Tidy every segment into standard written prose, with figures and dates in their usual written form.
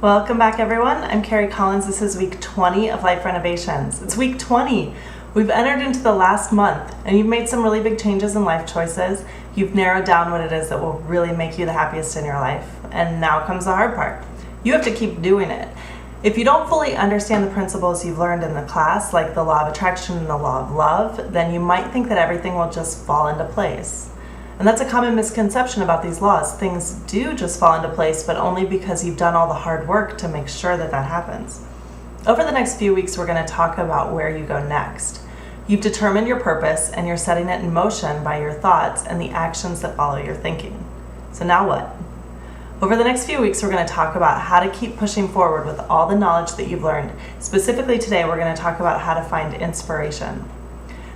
Welcome back, everyone. I'm Carrie Collins. This is week 20 of Life Renovations. It's week 20. We've entered into the last month, and you've made some really big changes in life choices. You've narrowed down what it is that will really make you the happiest in your life. And now comes the hard part. You have to keep doing it. If you don't fully understand the principles you've learned in the class, like the law of attraction and the law of love, then you might think that everything will just fall into place. And that's a common misconception about these laws. Things do just fall into place, but only because you've done all the hard work to make sure that that happens. Over the next few weeks, we're going to talk about where you go next. You've determined your purpose, and you're setting it in motion by your thoughts and the actions that follow your thinking. So now what? Over the next few weeks, we're going to talk about how to keep pushing forward with all the knowledge that you've learned. Specifically today, we're going to talk about how to find inspiration.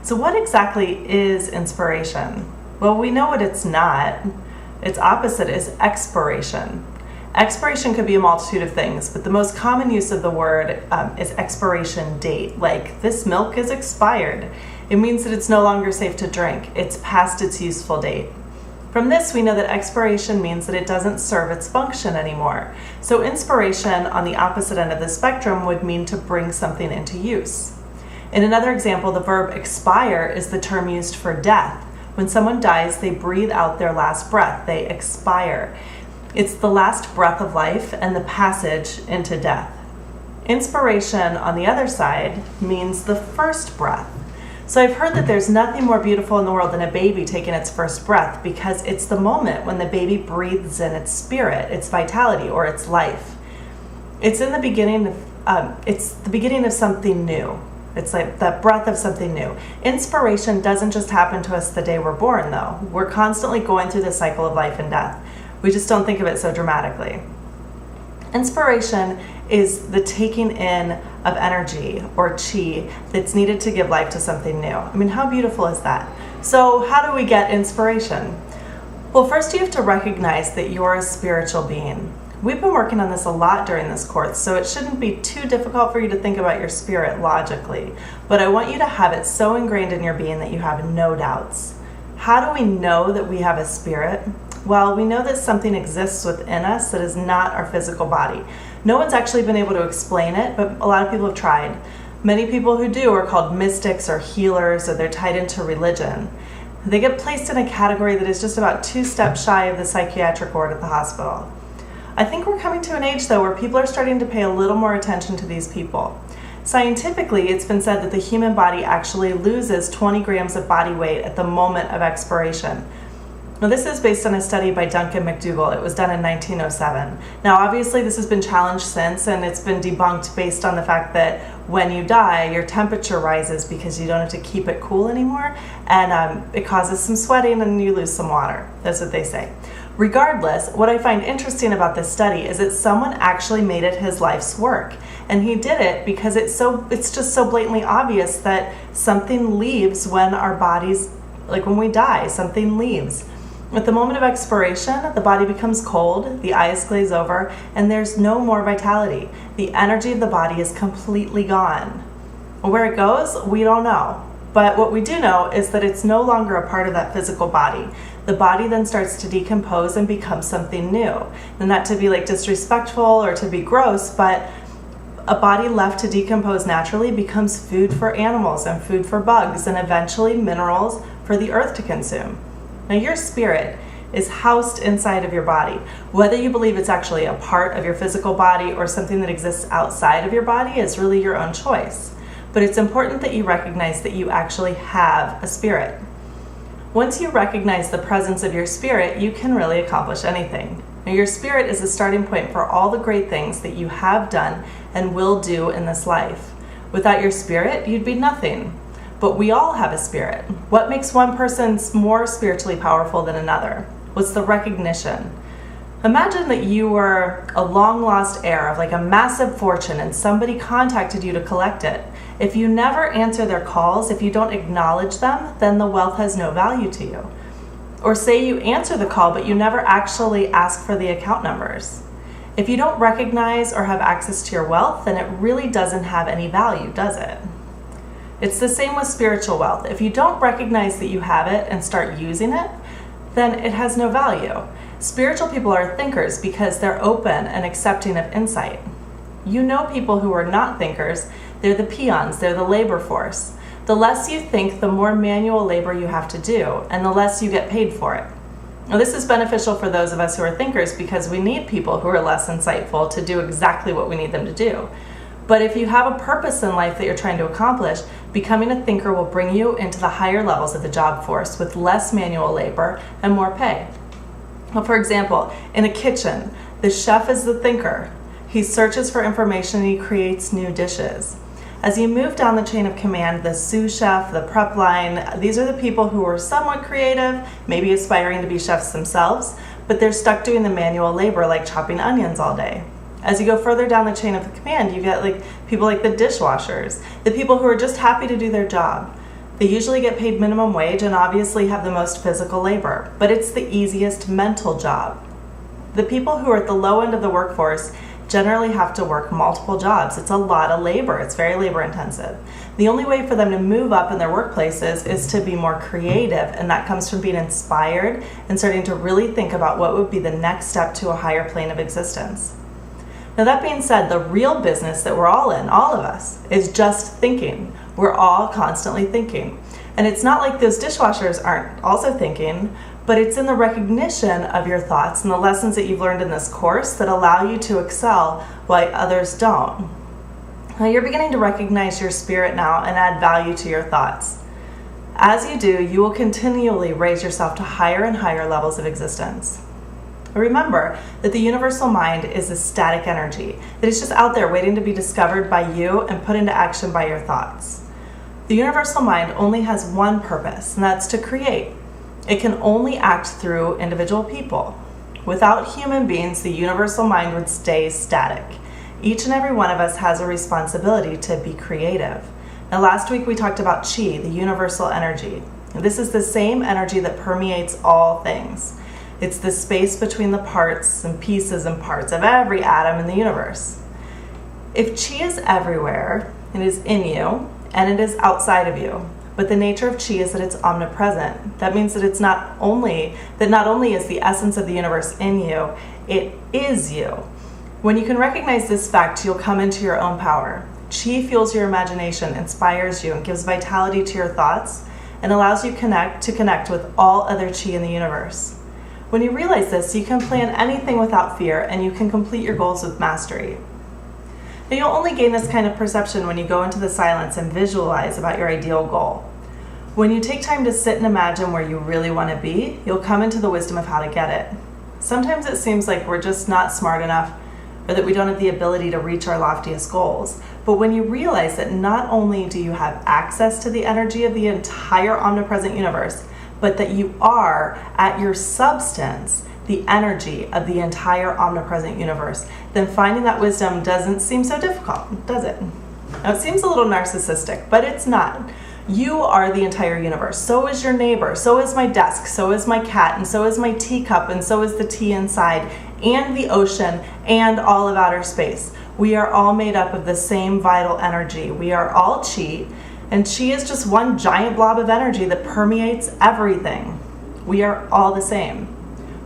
So what exactly is inspiration? Well, we know what it's not. Its opposite is expiration. Expiration could be a multitude of things, but the most common use of the word is expiration date. Like, this milk is expired. It means that it's no longer safe to drink. It's past its useful date. From this, we know that expiration means that it doesn't serve its function anymore. So inspiration on the opposite end of the spectrum would mean to bring something into use. In another example, the verb expire is the term used for death. When someone dies, they breathe out their last breath. They expire. It's the last breath of life and the passage into death. Inspiration, on the other side, means the first breath. So I've heard that there's nothing more beautiful in the world than a baby taking its first breath, because it's the moment when the baby breathes in its spirit, its vitality, or its life. It's in the beginning of something new. It's like the breath of something new. Inspiration doesn't just happen to us the day we're born, though. We're constantly going through the cycle of life and death. We just don't think of it so dramatically. Inspiration is the taking in of energy or chi that's needed to give life to something new. I mean, how beautiful is that? So how do we get inspiration? Well, first you have to recognize that you're a spiritual being. We've been working on this a lot during this course, so it shouldn't be too difficult for you to think about your spirit logically. But I want you to have it so ingrained in your being that you have no doubts. How do we know that we have a spirit? Well, we know that something exists within us that is not our physical body. No one's actually been able to explain it, but a lot of people have tried. Many people who do are called mystics or healers, or they're tied into religion. They get placed in a category that is just about 2 steps shy of the psychiatric ward at the hospital. I think we're coming to an age, though, where people are starting to pay a little more attention to these people. Scientifically, it's been said that the human body actually loses 20 grams of body weight at the moment of expiration. Now, this is based on a study by Duncan McDougall. It was done in 1907. Now, obviously, this has been challenged since, and it's been debunked based on the fact that when you die, your temperature rises because you don't have to keep it cool anymore, and it causes some sweating and you lose some water. That's what they say. Regardless, what I find interesting about this study is that someone actually made it his life's work. And he did it because it's just so blatantly obvious that something leaves when our bodies, like when we die, something leaves. At the moment of expiration, the body becomes cold, the eyes glaze over, and there's no more vitality. The energy of the body is completely gone. Where it goes, we don't know. But what we do know is that it's no longer a part of that physical body. The body then starts to decompose and become something new. And not to be like disrespectful or to be gross, but a body left to decompose naturally becomes food for animals and food for bugs, and eventually minerals for the earth to consume. Now, your spirit is housed inside of your body. Whether you believe it's actually a part of your physical body or something that exists outside of your body is really your own choice. But it's important that you recognize that you actually have a spirit. Once you recognize the presence of your spirit, you can really accomplish anything. Now, your spirit is the starting point for all the great things that you have done and will do in this life. Without your spirit, you'd be nothing. But we all have a spirit. What makes one person more spiritually powerful than another? What's the recognition? Imagine that you were a long-lost heir of like a massive fortune and somebody contacted you to collect it. If you never answer their calls, if you don't acknowledge them, then the wealth has no value to you. Or say you answer the call, but you never actually ask for the account numbers. If you don't recognize or have access to your wealth, then it really doesn't have any value, does it? It's the same with spiritual wealth. If you don't recognize that you have it and start using it, then it has no value. Spiritual people are thinkers because they're open and accepting of insight. You know people who are not thinkers, they're the peons, they're the labor force. The less you think, the more manual labor you have to do, and the less you get paid for it. Now, this is beneficial for those of us who are thinkers because we need people who are less insightful to do exactly what we need them to do. But if you have a purpose in life that you're trying to accomplish, becoming a thinker will bring you into the higher levels of the job force with less manual labor and more pay. Well, for example, in a kitchen, the chef is the thinker. He searches for information and he creates new dishes. As you move down the chain of command, the sous chef, the prep line, these are the people who are somewhat creative, maybe aspiring to be chefs themselves, but they're stuck doing the manual labor like chopping onions all day. As you go further down the chain of command, you get people like the dishwashers, the people who are just happy to do their job. They usually get paid minimum wage and obviously have the most physical labor, but it's the easiest mental job. The people who are at the low end of the workforce generally have to work multiple jobs. It's a lot of labor. It's very labor intensive. The only way for them to move up in their workplaces is to be more creative, and that comes from being inspired and starting to really think about what would be the next step to a higher plane of existence. Now, that being said, the real business that we're all in, all of us, is just thinking. We're all constantly thinking. And it's not like those dishwashers aren't also thinking, but it's in the recognition of your thoughts and the lessons that you've learned in this course that allow you to excel while others don't. Now, you're beginning to recognize your spirit now and add value to your thoughts. As you do, you will continually raise yourself to higher and higher levels of existence. Remember that the universal mind is a static energy that is just out there waiting to be discovered by you and put into action by your thoughts. The universal mind only has one purpose, and that's to create. It can only act through individual people. Without human beings, the universal mind would stay static. Each and every one of us has a responsibility to be creative. Now, last week we talked about chi, the universal energy. This is the same energy that permeates all things. It's the space between the parts and pieces and parts of every atom in the universe. If chi is everywhere, it is in you and it is outside of you. But the nature of chi is that it's omnipresent. That means that it's not only is the essence of the universe in you, it is you. When you can recognize this fact, you'll come into your own power. Chi fuels your imagination, inspires you, and gives vitality to your thoughts, and allows you to connect with all other chi in the universe. When you realize this, you can plan anything without fear, and you can complete your goals with mastery. Now, you'll only gain this kind of perception when you go into the silence and visualize about your ideal goal. When you take time to sit and imagine where you really want to be, you'll come into the wisdom of how to get it. Sometimes it seems like we're just not smart enough or that we don't have the ability to reach our loftiest goals. But when you realize that not only do you have access to the energy of the entire omnipresent universe, but that you are, at your substance, the energy of the entire omnipresent universe, then finding that wisdom doesn't seem so difficult, does it? Now, it seems a little narcissistic, but it's not. You are the entire universe. So is your neighbor, so is my desk, so is my cat, and so is my teacup, and so is the tea inside, and the ocean, and all of outer space. We are all made up of the same vital energy. We are all chi, and chi is just one giant blob of energy that permeates everything. We are all the same.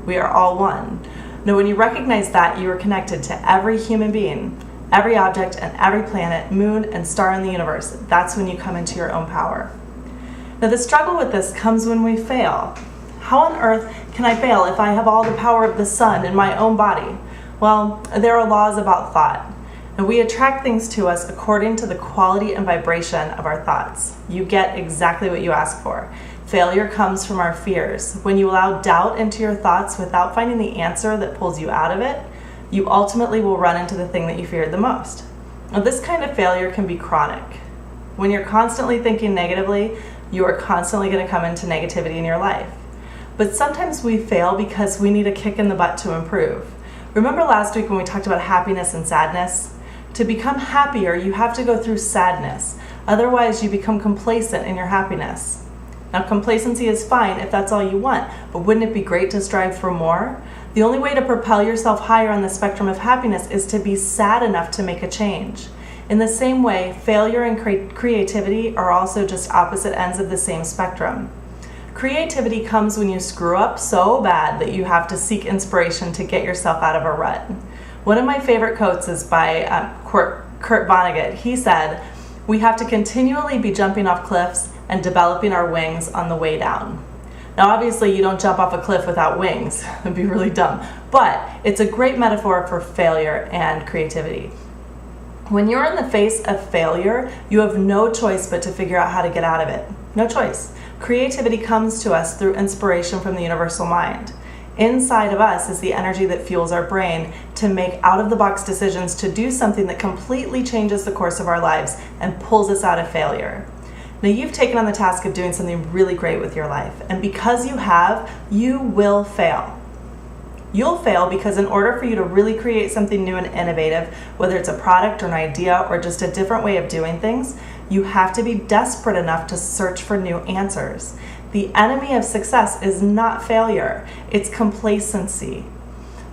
We are all one. Now, when you recognize that, you are connected to every human being, every object, and every planet, moon, and star in the universe. That's when you come into your own power. Now, the struggle with this comes when we fail. How on earth can I fail if I have all the power of the sun in my own body? Well, there are laws about thought. And we attract things to us according to the quality and vibration of our thoughts. You get exactly what you ask for. Failure comes from our fears. When you allow doubt into your thoughts without finding the answer that pulls you out of it, you ultimately will run into the thing that you feared the most. Now, this kind of failure can be chronic. When you're constantly thinking negatively, you are constantly going to come into negativity in your life. But sometimes we fail because we need a kick in the butt to improve. Remember last week when we talked about happiness and sadness? To become happier, you have to go through sadness. Otherwise, you become complacent in your happiness. Now, complacency is fine if that's all you want, but wouldn't it be great to strive for more? The only way to propel yourself higher on the spectrum of happiness is to be sad enough to make a change. In the same way, failure and creativity are also just opposite ends of the same spectrum. Creativity comes when you screw up so bad that you have to seek inspiration to get yourself out of a rut. One of my favorite quotes is by Kurt Vonnegut. He said, "We have to continually be jumping off cliffs and developing our wings on the way down." Now, obviously, you don't jump off a cliff without wings. It'd be really dumb. But it's a great metaphor for failure and creativity. When you're in the face of failure, you have no choice but to figure out how to get out of it. No choice. Creativity comes to us through inspiration from the universal mind. Inside of us is the energy that fuels our brain to make out-of-the-box decisions to do something that completely changes the course of our lives and pulls us out of failure. Now, you've taken on the task of doing something really great with your life, and because you have, you will fail. You'll fail because in order for you to really create something new and innovative, whether it's a product or an idea or just a different way of doing things, you have to be desperate enough to search for new answers. The enemy of success is not failure, it's complacency.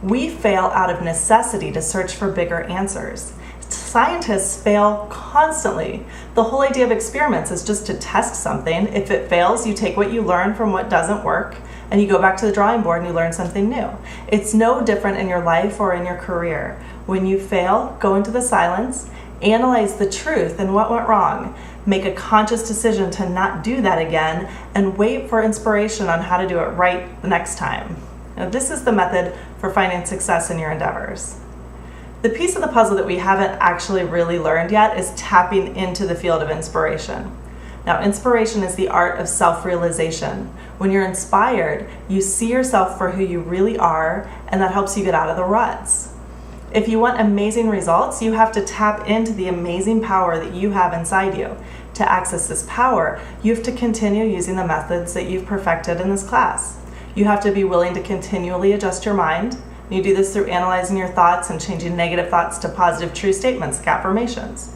We fail out of necessity to search for bigger answers. Scientists fail constantly. The whole idea of experiments is just to test something. If it fails, you take what you learn from what doesn't work and you go back to the drawing board and you learn something new. It's no different in your life or in your career. When you fail, go into the silence, analyze the truth and what went wrong, make a conscious decision to not do that again, and wait for inspiration on how to do it right the next time. Now, this is the method for finding success in your endeavors. The piece of the puzzle that we haven't actually really learned yet is tapping into the field of inspiration. Now, inspiration is the art of self-realization. When you're inspired, you see yourself for who you really are, and that helps you get out of the ruts. If you want amazing results, you have to tap into the amazing power that you have inside you. To access this power, you have to continue using the methods that you've perfected in this class. You have to be willing to continually adjust your mind. You do this through analyzing your thoughts and changing negative thoughts to positive true statements, like affirmations.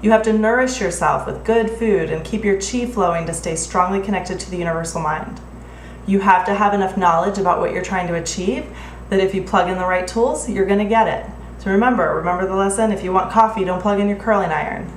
You have to nourish yourself with good food and keep your chi flowing to stay strongly connected to the universal mind. You have to have enough knowledge about what you're trying to achieve that if you plug in the right tools, you're going to get it. So remember the lesson, if you want coffee, don't plug in your curling iron.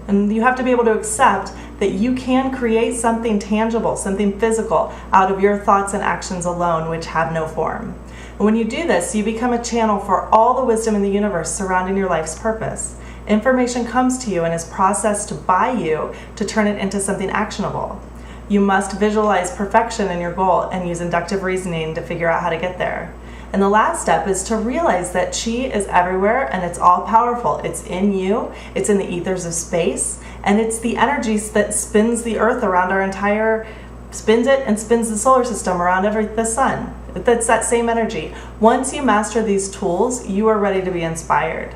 And you have to be able to accept that you can create something tangible, something physical, out of your thoughts and actions alone, which have no form. And when you do this, you become a channel for all the wisdom in the universe surrounding your life's purpose. Information comes to you and is processed by you to turn it into something actionable. You must visualize perfection in your goal and use inductive reasoning to figure out how to get there. And the last step is to realize that chi is everywhere and it's all powerful. It's in you, it's in the ethers of space, and it's the energy that spins the earth around spins it and spins the solar system around the sun. That's that same energy. Once you master these tools, you are ready to be inspired.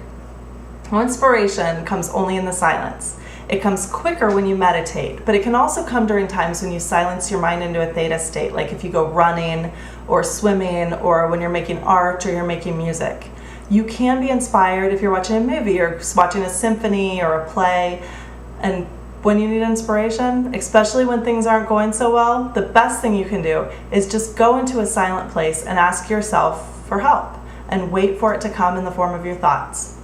Well, inspiration comes only in the silence. It comes quicker when you meditate, but it can also come during times when you silence your mind into a theta state, like if you go running or swimming or when you're making art or you're making music. You can be inspired if you're watching a movie or watching a symphony or a play. And when you need inspiration, especially when things aren't going so well, the best thing you can do is just go into a silent place and ask yourself for help and wait for it to come in the form of your thoughts.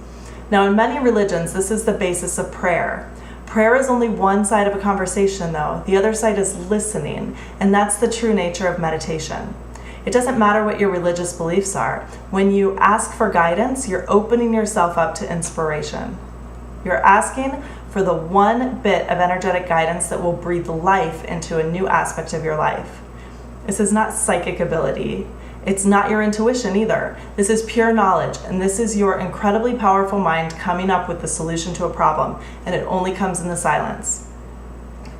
Now, in many religions, this is the basis of prayer. Prayer is only one side of a conversation, though. The other side is listening, and that's the true nature of meditation. It doesn't matter what your religious beliefs are. When you ask for guidance, you're opening yourself up to inspiration. You're asking for the one bit of energetic guidance that will breathe life into a new aspect of your life. This is not psychic ability. It's not your intuition either. This is pure knowledge, and this is your incredibly powerful mind coming up with the solution to a problem, and it only comes in the silence.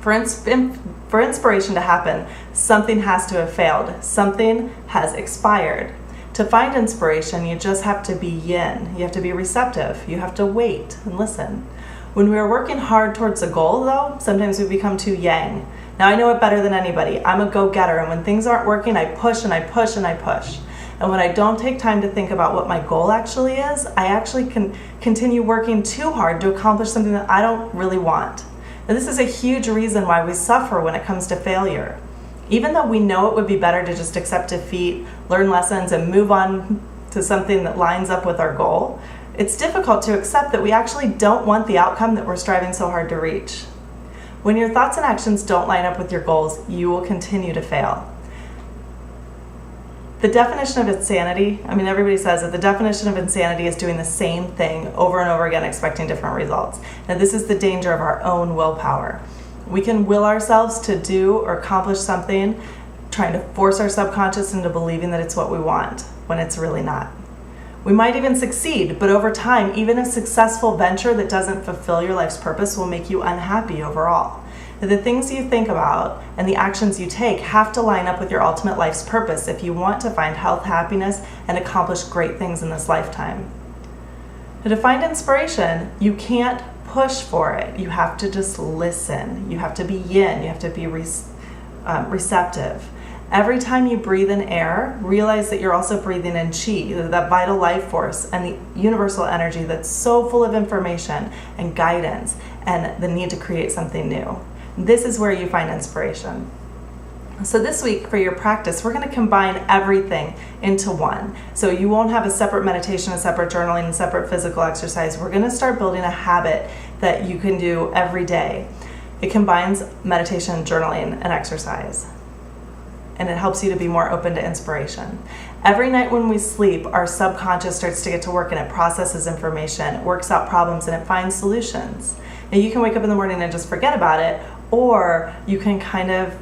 For inspiration to happen, something has to have failed. Something has expired. To find inspiration, you just have to be yin. You have to be receptive. You have to wait and listen. When we are working hard towards a goal, though, sometimes we become too yang. Now, I know it better than anybody. I'm a go-getter, and when things aren't working, I push and I push and I push. And when I don't take time to think about what my goal actually is, I actually can continue working too hard to accomplish something that I don't really want. Now, this is a huge reason why we suffer when it comes to failure. Even though we know it would be better to just accept defeat, learn lessons, and move on to something that lines up with our goal, it's difficult to accept that we actually don't want the outcome that we're striving so hard to reach. When your thoughts and actions don't line up with your goals, you will continue to fail. The definition of insanity, everybody says that the definition of insanity is doing the same thing over and over again, expecting different results. Now, this is the danger of our own willpower. We can will ourselves to do or accomplish something, trying to force our subconscious into believing that it's what we want, when it's really not. We might even succeed, but over time, even a successful venture that doesn't fulfill your life's purpose will make you unhappy overall. The things you think about and the actions you take have to line up with your ultimate life's purpose if you want to find health, happiness, and accomplish great things in this lifetime. Now, to find inspiration, you can't push for it. You have to just listen. You have to be yin. You have to be receptive. Every time you breathe in air, realize that you're also breathing in qi, that vital life force and the universal energy that's so full of information and guidance and the need to create something new. This is where you find inspiration. So this week for your practice, we're going to combine everything into one. So you won't have a separate meditation, a separate journaling, a separate physical exercise. We're going to start building a habit that you can do every day. It combines meditation, journaling, and exercise. And it helps you to be more open to inspiration. Every night when we sleep, our subconscious starts to get to work and it processes information, it works out problems, and it finds solutions. Now you can wake up in the morning and just forget about it, or you can kind of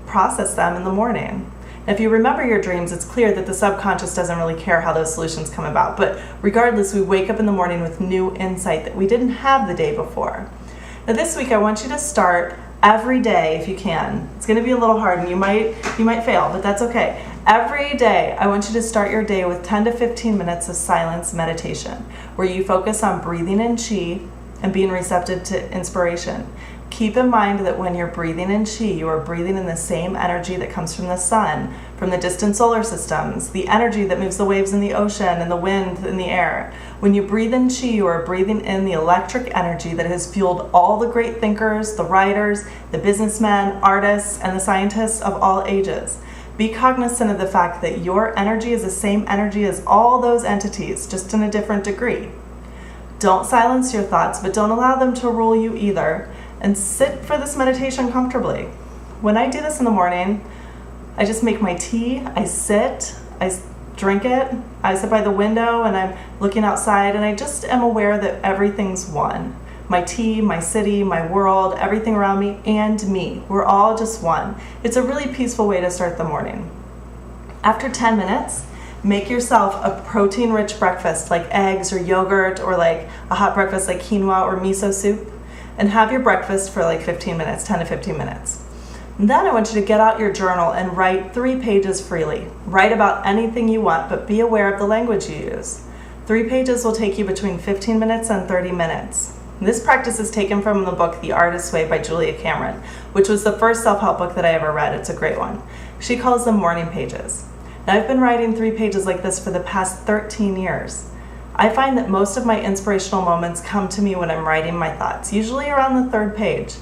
process them in the morning. If you remember your dreams, it's clear that the subconscious doesn't really care how those solutions come about. But regardless, we wake up in the morning with new insight that we didn't have the day before. Now this week, I want you to start every day if you can. It's going to be a little hard and you might fail, but that's okay. Every day, I want you to start your day with 10 to 15 minutes of silence meditation, where you focus on breathing in qi and being receptive to inspiration. Keep in mind that when you're breathing in qi, you are breathing in the same energy that comes from the sun, from the distant solar systems, the energy that moves the waves in the ocean and the wind in the air. When you breathe in qi, you are breathing in the electric energy that has fueled all the great thinkers, the writers, the businessmen, artists, and the scientists of all ages. Be cognizant of the fact that your energy is the same energy as all those entities, just in a different degree. Don't silence your thoughts, but don't allow them to rule you either. And sit for this meditation comfortably. When I do this in the morning, I just make my tea, I sit, I drink it, I sit by the window and I'm looking outside and I just am aware that everything's one. My tea, my city, my world, everything around me, and me. We're all just one. It's a really peaceful way to start the morning. After 10 minutes, make yourself a protein-rich breakfast like eggs or yogurt, or like a hot breakfast like quinoa or miso soup. And have your breakfast for like 15 minutes, 10 to 15 minutes. And then I want you to get out your journal and write 3 pages freely. Write about anything you want, but be aware of the language you use. 3 pages will take you between 15 minutes and 30 minutes. This practice is taken from the book The Artist's Way by Julia Cameron, which was the first self-help book that I ever read. It's a great one. She calls them morning pages. Now, I've been writing 3 pages like this for the past 13 years. I find that most of my inspirational moments come to me when I'm writing my thoughts, usually around the 3rd page.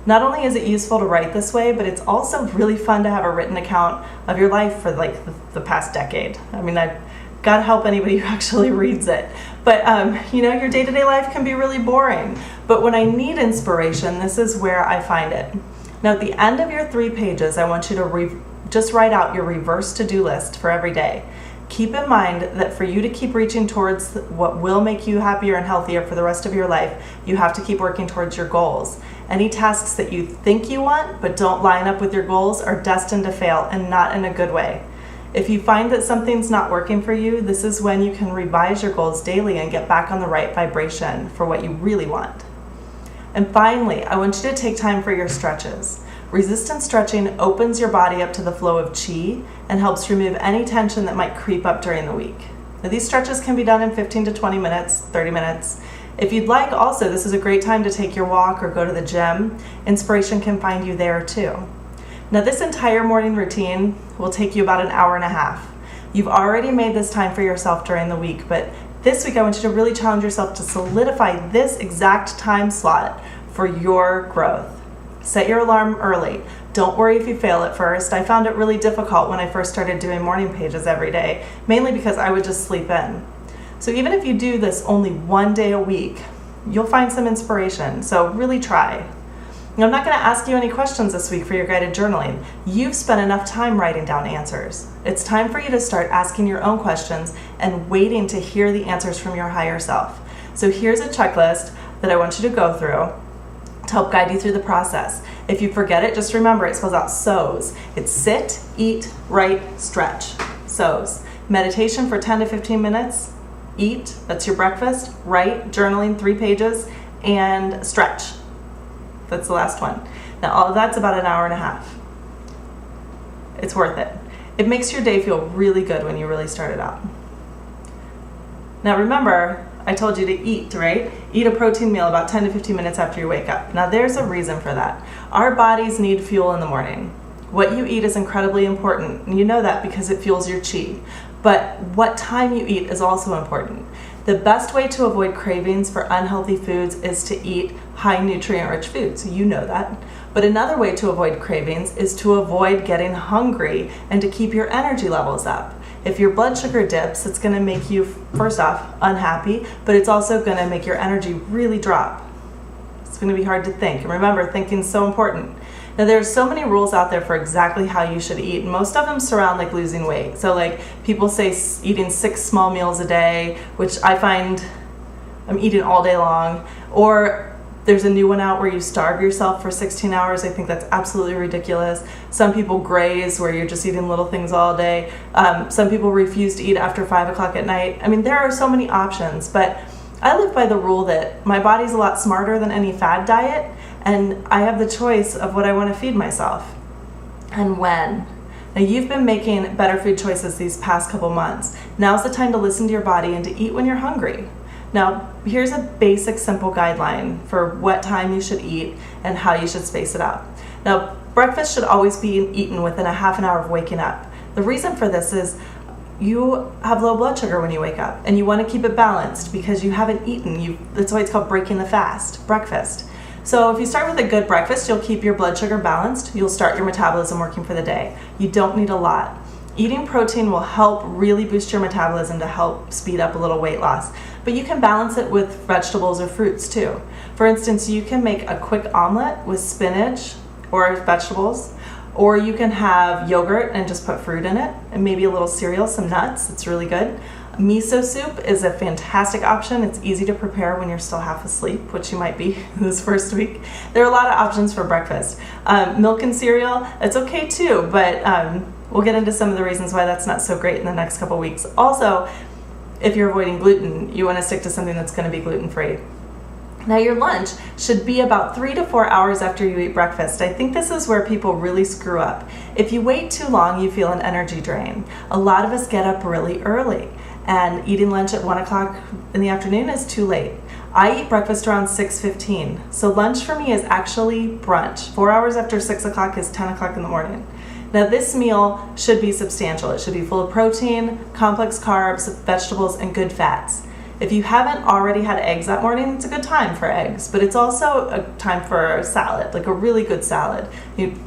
Not only is it useful to write this way, but it's also really fun to have a written account of your life for like the past decade. God help anybody who actually reads it. But your day-to-day life can be really boring. But when I need inspiration, this is where I find it. Now at the end of your 3 pages, I want you to just write out your reverse to-do list for every day. Keep in mind that for you to keep reaching towards what will make you happier and healthier for the rest of your life, you have to keep working towards your goals. Any tasks that you think you want but don't line up with your goals are destined to fail, and not in a good way. If you find that something's not working for you, this is when you can revise your goals daily and get back on the right vibration for what you really want. And finally, I want you to take time for your stretches. Resistance stretching opens your body up to the flow of qi and helps remove any tension that might creep up during the week. Now, these stretches can be done in 15 to 20 minutes, 30 minutes. If you'd like, also, this is a great time to take your walk or go to the gym. Inspiration can find you there too. Now, this entire morning routine will take you about an hour and a half. You've already made this time for yourself during the week, but this week I want you to really challenge yourself to solidify this exact time slot for your growth. Set your alarm early. Don't worry if you fail at first. I found it really difficult when I first started doing morning pages every day, mainly because I would just sleep in. So even if you do this only 1 day a week, you'll find some inspiration. So really try. I'm not going to ask you any questions this week for your guided journaling. You've spent enough time writing down answers. It's time for you to start asking your own questions and waiting to hear the answers from your higher self. So here's a checklist that I want you to go through to help guide you through the process. If you forget it, just remember it spells out SOS. It's sit, eat, write, stretch. SOS. Meditation for 10 to 15 minutes. Eat, that's your breakfast. Write, journaling, 3 pages. And stretch. That's the last one. Now all of that's about an hour and a half. It's worth it. It makes your day feel really good when you really start it out. Now remember, I told you to eat, right? Eat a protein meal about 10 to 15 minutes after you wake up. Now there's a reason for that. Our bodies need fuel in the morning. What you eat is incredibly important. And you know that because it fuels your chi. But what time you eat is also important. The best way to avoid cravings for unhealthy foods is to eat high nutrient-rich foods. You know that. But another way to avoid cravings is to avoid getting hungry and to keep your energy levels up. If your blood sugar dips, it's going to make you, first off, unhappy, but it's also going to make your energy really drop. It's going to be hard to think. And remember, thinking is so important. Now there's so many rules out there for exactly how you should eat. Most of them surround like losing weight. So like people say eating 6 small meals a day, which I find I'm eating all day long. Or there's a new one out where you starve yourself for 16 hours. I think that's absolutely ridiculous. Some people graze where you're just eating little things all day. Some people refuse to eat after 5 o'clock at night. I mean, there are so many options, but I live by the rule that my body's a lot smarter than any fad diet, and I have the choice of what I want to feed myself and when. Now you've been making better food choices these past couple months. Now's the time to listen to your body and to eat when you're hungry. Now here's a basic simple guideline for what time you should eat and how you should space it out. Now breakfast should always be eaten within a half an hour of waking up. The reason for this is you have low blood sugar when you wake up and you want to keep it balanced because you haven't eaten. That's why it's called breaking the fast, breakfast. So if you start with a good breakfast, you'll keep your blood sugar balanced. You'll start your metabolism working for the day. You don't need a lot. Eating protein will help really boost your metabolism to help speed up a little weight loss. But you can balance it with vegetables or fruits too. For instance, you can make a quick omelet with spinach or vegetables, or you can have yogurt and just put fruit in it and maybe a little cereal, some nuts. It's really good. Miso soup is a fantastic option. It's easy to prepare when you're still half asleep, which you might be this first week. There are a lot of options for breakfast. Milk and cereal, it's okay too, but we'll get into some of the reasons why that's not so great in the next couple weeks. Also, if you're avoiding gluten, you want to stick to something that's going to be gluten-free. Now your lunch should be about 3 to 4 hours after you eat breakfast. I think this is where people really screw up. If you wait too long, you feel an energy drain. A lot of us get up really early, and eating lunch at 1 o'clock in the afternoon is too late. I eat breakfast around 6:15, so lunch for me is actually brunch. 4 hours after 6 o'clock is 10 o'clock in the morning. Now this meal should be substantial. It should be full of protein, complex carbs, vegetables, and good fats. If you haven't already had eggs that morning, it's a good time for eggs, but it's also a time for a salad, like a really good salad.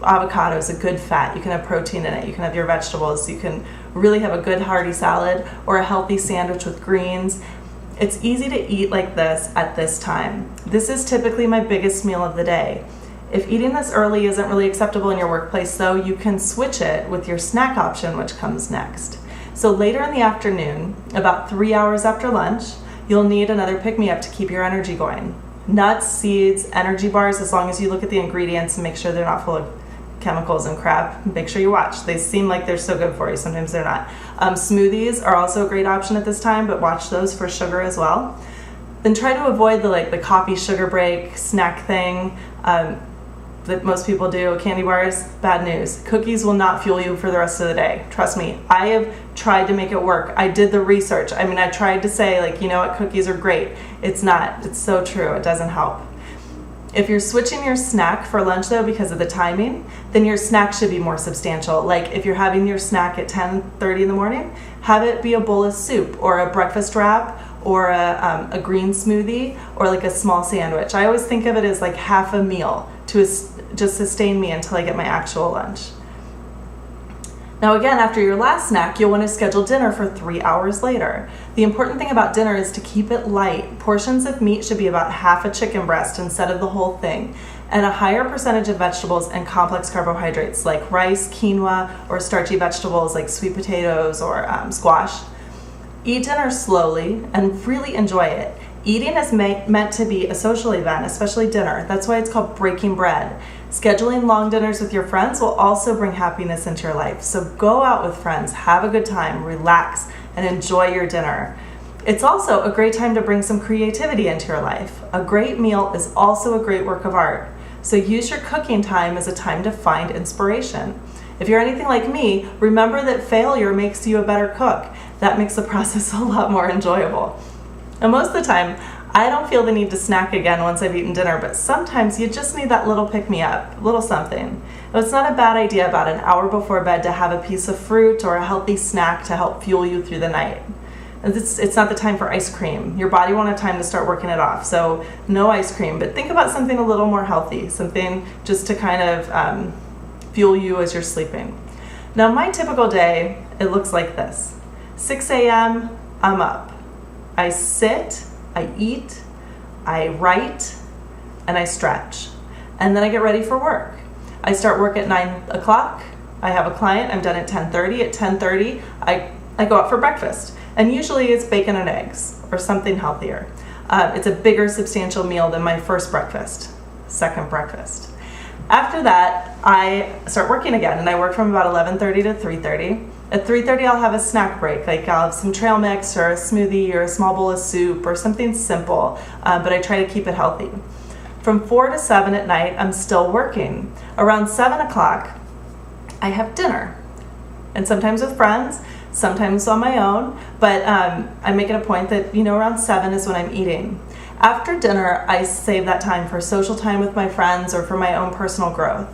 Avocado is a good fat. You can have protein in it. You can have your vegetables. You can really have a good hearty salad or a healthy sandwich with greens. It's easy to eat like this at this time. This is typically my biggest meal of the day. If eating this early isn't really acceptable in your workplace, though, you can switch it with your snack option, which comes next. So later in the afternoon, about 3 hours after lunch, you'll need another pick-me-up to keep your energy going. Nuts, seeds, energy bars, as long as you look at the ingredients and make sure they're not full of chemicals and crap. Make sure you watch. They seem like they're so good for you. Sometimes they're not. Smoothies are also a great option at this time, but watch those for sugar as well. Then try to avoid the coffee sugar break snack thing that most people do. Candy bars, bad news. Cookies will not fuel you for the rest of the day. Trust me. I have tried to make it work. I did the research. I mean, I tried to say you know what, cookies are great. It's not. It's so true. It doesn't help. If you're switching your snack for lunch though because of the timing, then your snack should be more substantial. Like if you're having your snack at 10:30 in the morning, have it be a bowl of soup or a breakfast wrap or a green smoothie or like a small sandwich. I always think of it as like half a meal to just sustain me until I get my actual lunch. Now again, after your last snack, you'll want to schedule dinner for 3 hours later. The important thing about dinner is to keep it light. Portions of meat should be about half a chicken breast instead of the whole thing, and a higher percentage of vegetables and complex carbohydrates like rice, quinoa, or starchy vegetables like sweet potatoes or squash. Eat dinner slowly and really enjoy it. Eating is meant to be a social event, especially dinner. That's why it's called breaking bread. Scheduling long dinners with your friends will also bring happiness into your life. So go out with friends, have a good time, relax, and enjoy your dinner. It's also a great time to bring some creativity into your life. A great meal is also a great work of art. So use your cooking time as a time to find inspiration. If you're anything like me, remember that failure makes you a better cook. That makes the process a lot more enjoyable. And most of the time, I don't feel the need to snack again once I've eaten dinner, but sometimes you just need that little pick-me-up, a little something. Now, it's not a bad idea about an hour before bed to have a piece of fruit or a healthy snack to help fuel you through the night. It's not the time for ice cream. Your body won't have time to start working it off, so no ice cream. But think about something a little more healthy, something just to kind of fuel you as you're sleeping. Now, my typical day, it looks like this. 6 a.m., I'm up. I sit, I eat, I write, and I stretch. And then I get ready for work. I start work at 9 o'clock. I have a client. I'm done at 10:30. At 10:30, I go out for breakfast. And usually it's bacon and eggs or something healthier. It's a bigger, substantial meal than my first breakfast, second breakfast. After that, I start working again, and I work from about 11:30 to 3:30. At 3:30, I'll have a snack break, like I'll have some trail mix or a smoothie or a small bowl of soup or something simple, but I try to keep it healthy. From 4 to 7 at night, I'm still working. Around 7 o'clock, I have dinner, and sometimes with friends, sometimes on my own, but I make it a point that, around 7 is when I'm eating. After dinner, I save that time for social time with my friends or for my own personal growth.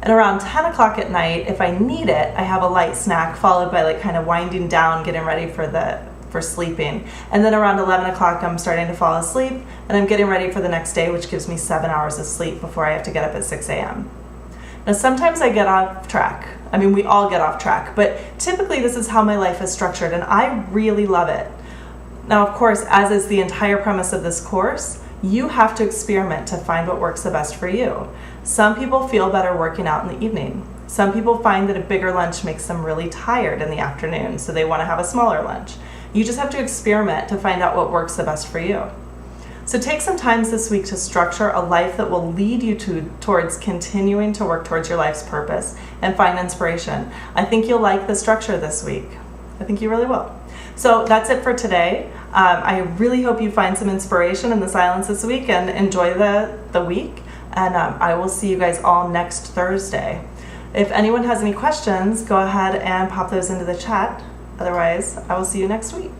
And around 10 o'clock at night, if I need it, I have a light snack followed by kind of winding down, getting ready for sleeping. And then around 11 o'clock, I'm starting to fall asleep and I'm getting ready for the next day, which gives me 7 hours of sleep before I have to get up at 6 a.m. Now, sometimes I get off track. I mean, we all get off track, but typically this is how my life is structured and I really love it. Now, of course, as is the entire premise of this course, you have to experiment to find what works the best for you. Some people feel better working out in the evening. Some people find that a bigger lunch makes them really tired in the afternoon, so they want to have a smaller lunch. You just have to experiment to find out what works the best for you. So take some time this week to structure a life that will lead you towards continuing to work towards your life's purpose and find inspiration. I think you'll like the structure this week. I think you really will. So that's it for today. I really hope you find some inspiration in the silence this week and enjoy the week. And I will see you guys all next Thursday. If anyone has any questions, go ahead and pop those into the chat. Otherwise, I will see you next week.